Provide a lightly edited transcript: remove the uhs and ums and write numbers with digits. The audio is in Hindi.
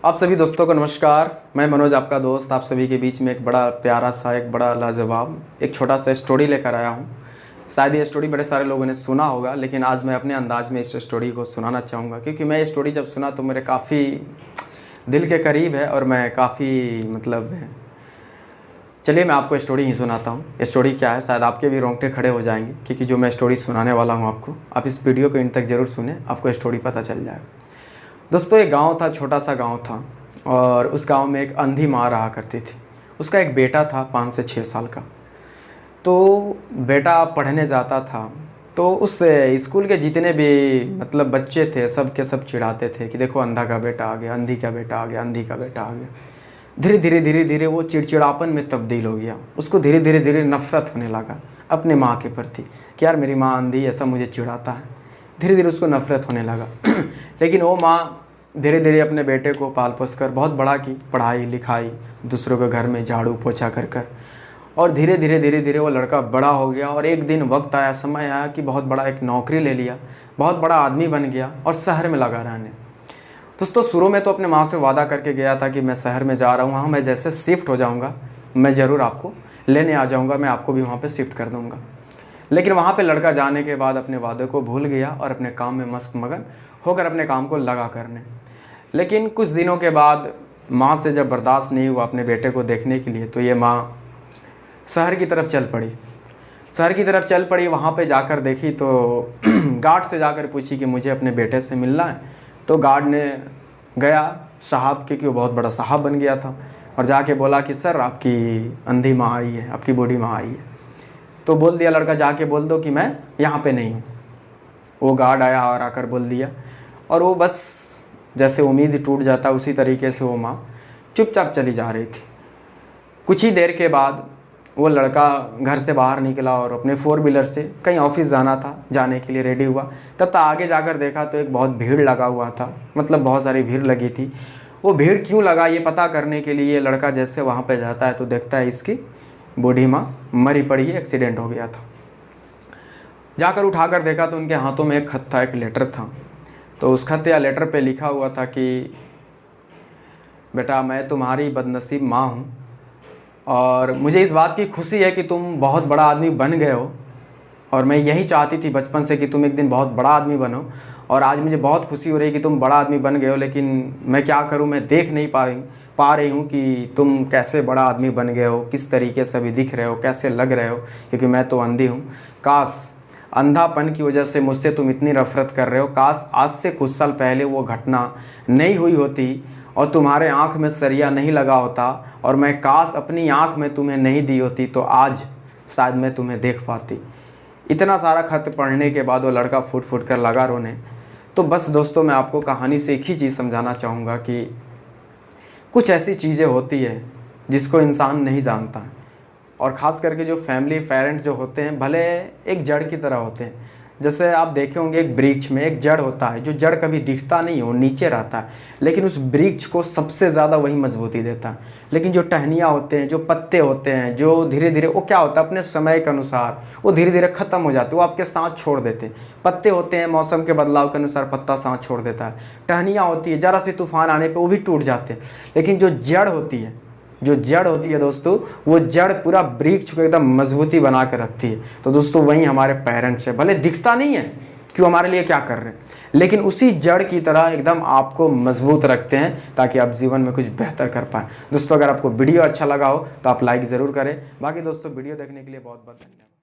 आप सभी दोस्तों को नमस्कार। मैं मनोज, आपका दोस्त, आप सभी के बीच में एक बड़ा प्यारा सा, एक बड़ा लाजवाब, एक छोटा सा स्टोरी लेकर आया हूँ। शायद ये स्टोरी बड़े सारे लोगों ने सुना होगा, लेकिन आज मैं अपने अंदाज में इस स्टोरी को सुनाना चाहूँगा, क्योंकि मैं ये स्टोरी जब सुना तो मेरे काफ़ी दिल के करीब है और मैं काफ़ी चलिए मैं आपको स्टोरी ही सुनाता हूँ। स्टोरी क्या है, शायद आपके भी रोंगटे खड़े हो जाएंगे, क्योंकि जो मैं स्टोरी सुनाने वाला हूँ आपको, आप इस वीडियो को इन तक ज़रूर सुने, आपको स्टोरी पता चल जाएगा। दोस्तों, एक गांव था, छोटा सा गांव था, और उस गांव में एक अंधी माँ रहा करती थी। उसका एक बेटा था 5 से 6 साल का। तो बेटा पढ़ने जाता था, तो उस स्कूल के जितने भी बच्चे थे, सब के सब चिढ़ाते थे कि देखो अंधा का बेटा आ गया, अंधी का बेटा आ गया, अंधी का बेटा आ गया। धीरे धीरे वो चिड़चिड़ापन में तब्दील हो गया। उसको धीरे धीरे नफरत होने लगा अपने माँ के प्रति कि यार मेरी माँ अंधी, ऐसा मुझे चिढ़ाता है। धीरे धीरे उसको नफरत होने लगा। लेकिन वो माँ धीरे धीरे अपने बेटे को पाल पोस कर बहुत बड़ा की, पढ़ाई लिखाई, दूसरों के घर में झाड़ू पोछा कर और धीरे धीरे वो लड़का बड़ा हो गया। और एक दिन वक्त आया, समय आया कि बहुत बड़ा एक नौकरी ले लिया, बहुत बड़ा आदमी बन गया और शहर में लगा रहने। दोस्तों, शुरू में तो अपने माँ से वादा करके गया था कि मैं शहर में जा रहा हूँ, वहाँ मैं जैसे शिफ्ट हो जाऊँगा मैं ज़रूर आपको लेने आ जाऊँगा, मैं आपको भी वहाँ पे शिफ्ट कर दूँगा। लेकिन वहाँ पे लड़का जाने के बाद अपने वादे को भूल गया और अपने काम में मस्त मगन होकर अपने काम को लगा करने। लेकिन कुछ दिनों के बाद माँ से जब बर्दाश्त नहीं हुआ अपने बेटे को देखने के लिए, तो ये माँ शहर की तरफ चल पड़ी। वहाँ पे जाकर देखी तो गार्ड से जाकर पूछी कि मुझे अपने बेटे से मिलना है। तो गार्ड ने गया साहब, क्योंकि वो बहुत बड़ा साहब बन गया था, और जाके बोला कि सर आपकी अंधी माँ आई है, आपकी बूढ़ी माँ आई है। तो बोल दिया लड़का, जाके बोल दो कि मैं यहाँ पे नहीं हूँ। वो गार्ड आया और आकर बोल दिया, और वो बस जैसे उम्मीद टूट जाता उसी तरीके से वो माँ चुपचाप चली जा रही थी। कुछ ही देर के बाद वो लड़का घर से बाहर निकला और अपने 4 व्हीलर से कहीं ऑफिस जाने के लिए रेडी हुआ। तब तक आगे जाकर देखा तो एक बहुत भीड़ लगा हुआ था, बहुत सारी भीड़ लगी थी। वो भीड़ क्यों लगा ये पता करने के लिए लड़का जैसे वहाँ पे जाता है तो देखता है इसकी बूढ़ी माँ मरी पड़ी है, एक्सीडेंट हो गया था। जाकर उठाकर देखा तो उनके हाथों में एक खत था, एक लेटर था। तो उस खत या लेटर पे लिखा हुआ था कि बेटा मैं तुम्हारी बदनसीब माँ हूँ, और मुझे इस बात की खुशी है कि तुम बहुत बड़ा आदमी बन गए हो, और मैं यही चाहती थी बचपन से कि तुम एक दिन बहुत बड़ा आदमी बनो, और आज मुझे बहुत खुशी हो रही है कि तुम बड़ा आदमी बन गए हो। लेकिन मैं क्या करूं, मैं देख नहीं पा रही हूं कि तुम कैसे बड़ा आदमी बन गए हो, किस तरीके से अभी दिख रहे हो, कैसे लग रहे हो, क्योंकि मैं तो अंधी हूं। काश अंधापन की वजह से मुझसे तुम इतनी नफरत कर रहे हो, काश आज से कुछ साल पहले वो घटना नहीं हुई होती और तुम्हारे आँख में सरिया नहीं लगा होता, और मैं काश अपनी आँख में तुम्हें नहीं दी होती, तो आज शायद मैं तुम्हें देख पाती। इतना सारा खत पढ़ने के बाद वो लड़का फूट कर लगा रोने। तो बस दोस्तों, मैं आपको कहानी से एक ही चीज़ समझाना चाहूँगा कि कुछ ऐसी चीज़ें होती है जिसको इंसान नहीं जानता, और ख़ास करके जो फैमिली पेरेंट्स जो होते हैं, भले एक जड़ की तरह होते हैं। जैसे आप देखे होंगे एक वृक्ष में एक जड़ होता है, जो जड़ कभी दिखता नहीं है, वो नीचे रहता है, लेकिन उस वृक्ष को सबसे ज़्यादा वही मजबूती देता है। लेकिन जो टहनियाँ होते हैं, जो पत्ते होते हैं, जो धीरे धीरे वो क्या होता है, अपने समय के अनुसार वो धीरे धीरे ख़त्म हो जाते हैं, वो आपके साथ छोड़ देते हैं। पत्ते होते हैं, मौसम के बदलाव के अनुसार पत्ता साथ छोड़ देता है। टहनियाँ होती है, ज़रा सी तूफान आने पर वो भी टूट जाते हैं। लेकिन जो जड़ होती है दोस्तों, वो जड़ पूरा वृक्ष को एकदम मजबूती बना के रखती है। तो दोस्तों, वही हमारे पेरेंट्स है, भले दिखता नहीं है क्यों हमारे लिए क्या कर रहे हैं, लेकिन उसी जड़ की तरह एकदम आपको मजबूत रखते हैं ताकि आप जीवन में कुछ बेहतर कर पाएँ। दोस्तों, अगर आपको वीडियो अच्छा लगा हो तो आप लाइक ज़रूर करें। बाकी दोस्तों, वीडियो देखने के लिए बहुत बहुत धन्यवाद।